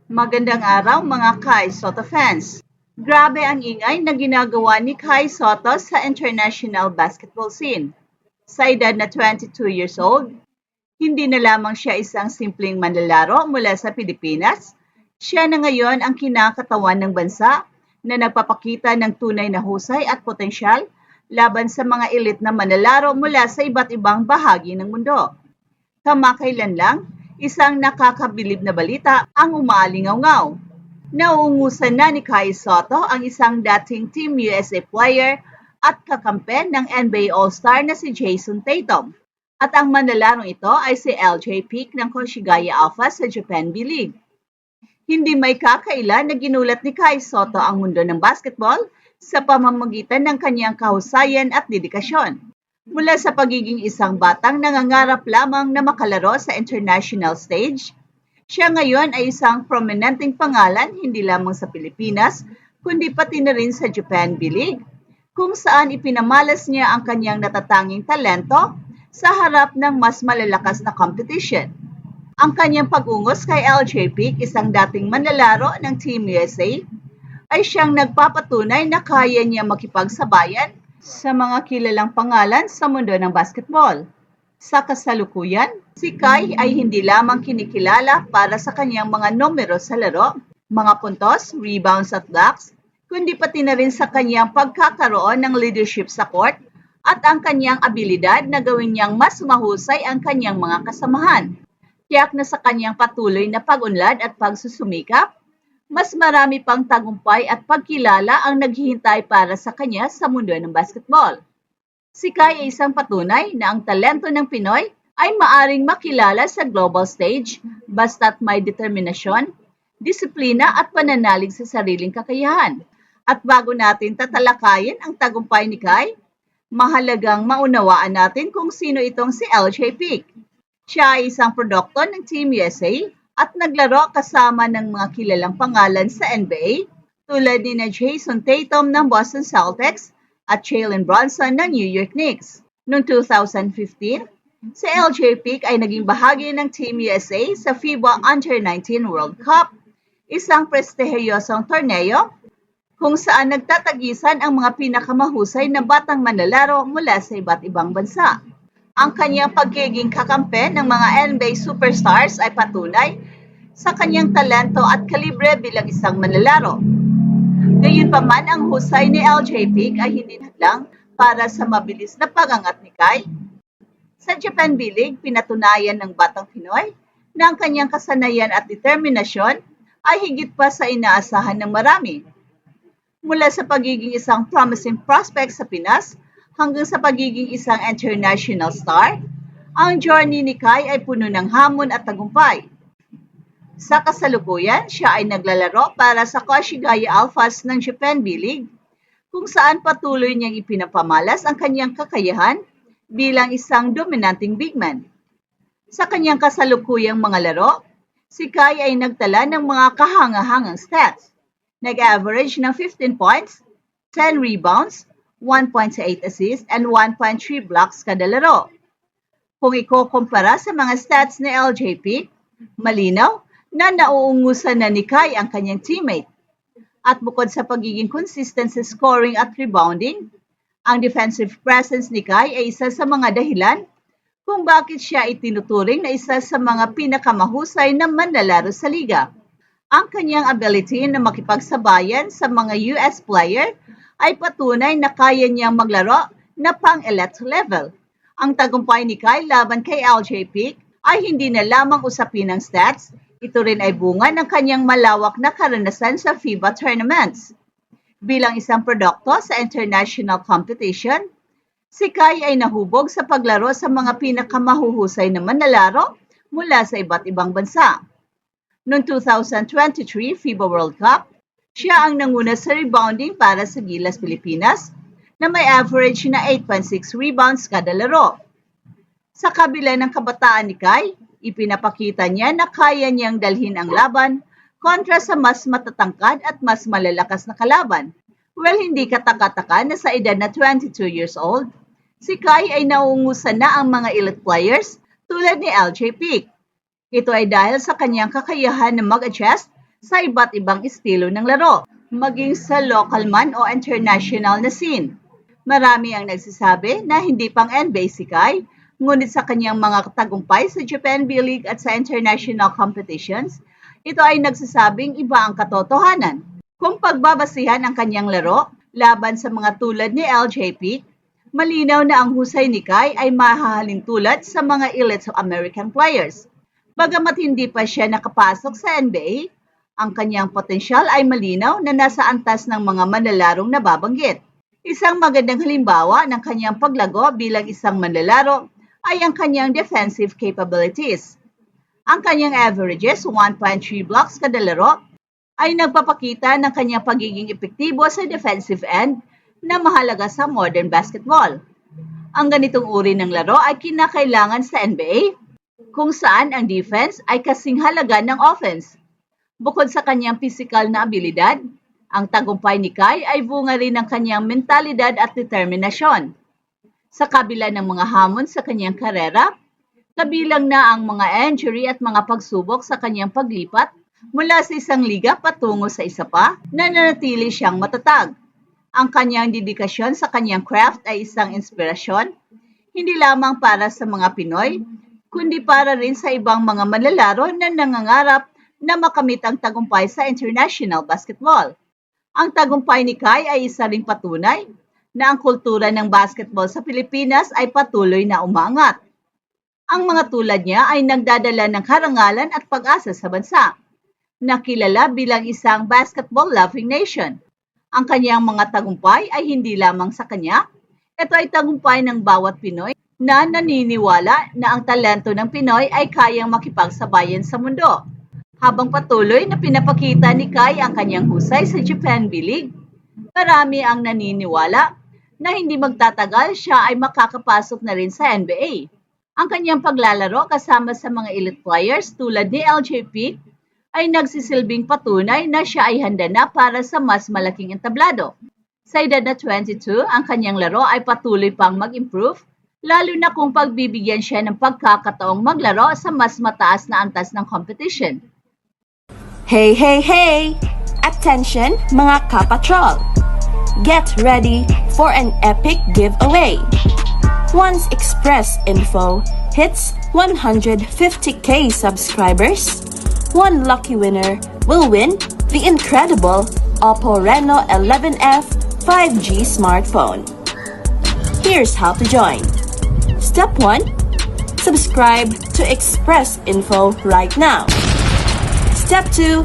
Magandang araw mga Kai Soto fans. Grabe ang ingay na ginagawa ni Kai Soto sa international basketball scene. Sa edad na 22 years old, hindi na lamang siya isang simpleng manlalaro mula sa Pilipinas. Siya na ngayon ang kinakatawan ng bansa na nagpapakita ng tunay na husay at potensyal laban sa mga elite na manlalaro mula sa iba't ibang bahagi ng mundo. Kamakailan lang, isang nakakabilib na balita ang umaalingaw-ngaw. Nauungusan na ni Kai Soto ang isang dating Team USA player at kakampi ng NBA All-Star na si Jason Tatum. At ang manlalarong ito ay si LJ Peak ng Koshigaya Alpha sa Japan B-League. Hindi may kakailan na ginulat ni Kai Soto ang mundo ng basketball sa pamamagitan ng kanyang kahusayan at dedikasyon. Mula sa pagiging isang batang nangangarap lamang na makalaro sa international stage, siya ngayon ay isang prominenteng pangalan hindi lamang sa Pilipinas, kundi pati na rin sa Japan B-League, kung saan ipinamalas niya ang kanyang natatanging talento sa harap ng mas malalakas na competition. Ang kanyang pag-ungos kay LJ Peak, isang dating manlalaro ng Team USA, ay siyang nagpapatunay na kaya niya makipagsabayan sa mga kilalang pangalan sa mundo ng basketball. Sa kasalukuyan, si Kai ay hindi lamang kinikilala para sa kanyang mga numero sa laro, mga puntos, rebounds at blocks, kundi pati na rin sa kanyang pagkakaroon ng leadership sa court at ang kanyang abilidad na gawin niyang mas mahusay ang kanyang mga kasamahan. Tiyak na sa kanyang patuloy na pag-unlad at pagsusumikap, mas marami pang tagumpay at pagkilala ang naghihintay para sa kanya sa mundo ng basketball. Si Kai ay isang patunay na ang talento ng Pinoy ay maaring makilala sa global stage basta't may determinasyon, disiplina at pananalig sa sariling kakayahan. At bago natin tatalakayin ang tagumpay ni Kai, mahalagang maunawaan natin kung sino itong si LJ Peak. Siya ay isang produkto ng Team USA at naglaro kasama ng mga kilalang pangalan sa NBA tulad ni Jason Tatum ng Boston Celtics at Jalen Brunson ng New York Knicks. Noong 2015, si LJ Peak ay naging bahagi ng Team USA sa FIBA Under-19 World Cup, isang prestihiyosong torneo kung saan nagtatagisan ang mga pinakamahusay na batang manlalaro mula sa iba't ibang bansa. Ang kanyang pagiging kakampi ng mga NBA superstars ay patunay sa kanyang talento at kalibre bilang isang manlalaro. Gayunpaman, ang husay ni LJ Peak ay hindi lang para sa mabilis na pagangat ni Kai. Sa Japan B-League, pinatunayan ng batang Pinoy na ang kanyang kasanayan at determinasyon ay higit pa sa inaasahan ng marami. Mula sa pagiging isang promising prospect sa Pinas, hanggang sa pagiging isang international star, ang journey ni Kai ay puno ng hamon at tagumpay. Sa kasalukuyan, siya ay naglalaro para sa Koshigaya Alphas ng Japan B-League, kung saan patuloy niyang ipinapamalas ang kanyang kakayahan bilang isang dominanting big man. Sa kanyang kasalukuyang mga laro, si Kai ay nagtala ng mga kahangahangang stats. Nag-average ng 15 points, 10 rebounds, 1.8 assists, and 1.3 blocks kada laro. Kung ikukumpara sa mga stats ni LJ Peak, malinaw na nauungusan na ni Kai ang kanyang teammate. At bukod sa pagiging consistent sa scoring at rebounding, ang defensive presence ni Kai ay isa sa mga dahilan kung bakit siya itinuturing na isa sa mga pinakamahusay na manlalaro sa liga. Ang kanyang ability na makipagsabayan sa mga US player ay patunay na kaya niyang maglaro na pang-elite level. Ang tagumpay ni Kai laban kay LJ Peak ay hindi na lamang usapin ng stats, ito rin ay bunga ng kanyang malawak na karanasan sa FIBA tournaments. Bilang isang produkto sa international competition, si Kai ay nahubog sa paglaro sa mga pinakamahuhusay na manlalaro mula sa iba't ibang bansa. Noong 2023 FIBA World Cup, siya ang nanguna sa rebounding para sa Gilas Pilipinas na may average na 8.6 rebounds kada laro. Sa kabila ng kabataan ni Kai, ipinapakita niya na kaya niyang dalhin ang laban kontra sa mas matatangkad at mas malalakas na kalaban. Well, hindi kataka-taka na sa edad na 22 years old, si Kai ay nauungusan na ang mga elite players tulad ni LJ Peak. Ito ay dahil sa kanyang kakayahan na mag-adjust sa iba't ibang estilo ng laro, maging sa local man o international na scene. Marami ang nagsasabi na hindi pang NBA si Kai, ngunit sa kanyang mga tagumpay sa Japan B-League at sa international competitions, ito ay nagsasabing iba ang katotohanan. Kung pagbabasihan ang kanyang laro laban sa mga tulad ni LJ Peak, malinaw na ang husay ni Kai ay mahahalin tulad sa mga elite American players. Bagamat hindi pa siya nakapasok sa NBA, ang kanyang potensyal ay malinaw na nasa antas ng mga manlalarong nababanggit. Isang magandang halimbawa ng kanyang paglago bilang isang manlalaro ay ang kanyang defensive capabilities. Ang kanyang averages, 1.3 blocks kada laro, ay nagpapakita ng kanyang pagiging epektibo sa defensive end na mahalaga sa modern basketball. Ang ganitong uri ng laro ay kinakailangan sa NBA, kung saan ang defense ay kasing halaga ng offense. Bukod sa kanyang physical na abilidad, ang tagumpay ni Kai ay bunga rin ng kanyang mentalidad at determinasyon. Sa kabila ng mga hamon sa kanyang karera, kabilang na ang mga injury at mga pagsubok sa kanyang paglipat mula sa isang liga patungo sa isa pa, nananatili siyang matatag. Ang kanyang dedikasyon sa kanyang craft ay isang inspirasyon, hindi lamang para sa mga Pinoy, kundi para rin sa ibang mga manlalaro na nangangarap na makamit ang tagumpay sa international basketball. Ang tagumpay ni Kai ay isa ring patunay na ang kultura ng basketball sa Pilipinas ay patuloy na umaangat. Ang mga tulad niya ay nagdadala ng karangalan at pag-asa sa bansa, nakilala bilang isang basketball-loving nation. Ang kanyang mga tagumpay ay hindi lamang sa kanya, ito ay tagumpay ng bawat Pinoy na naniniwala na ang talento ng Pinoy ay kayang makipagsabayan sa mundo. Habang patuloy na pinapakita ni Kai ang kanyang husay sa Japan B-League, marami ang naniniwala na hindi magtatagal siya ay makakapasok na rin sa NBA. Ang kanyang paglalaro kasama sa mga elite players tulad ni LJ Peak ay nagsisilbing patunay na siya ay handa na para sa mas malaking entablado. Sa edad na 22, ang kanyang laro ay patuloy pang mag-improve, lalo na kung pagbibigyan siya ng pagkakataong maglaro sa mas mataas na antas ng competition. Hey, hey, hey! Attention mga kapatrol! Get ready for an epic giveaway! Once Express Info hits 150k subscribers, one lucky winner will win the incredible Oppo Reno 11F 5G smartphone. Here's how to join. Step 1. Subscribe to Express Info right now. Step 2.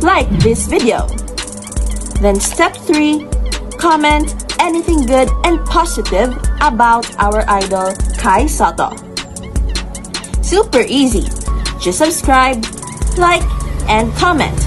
Like this video. Then step 3. Comment anything good and positive about our idol Kai Sotto. Super easy. Just subscribe, like, and comment.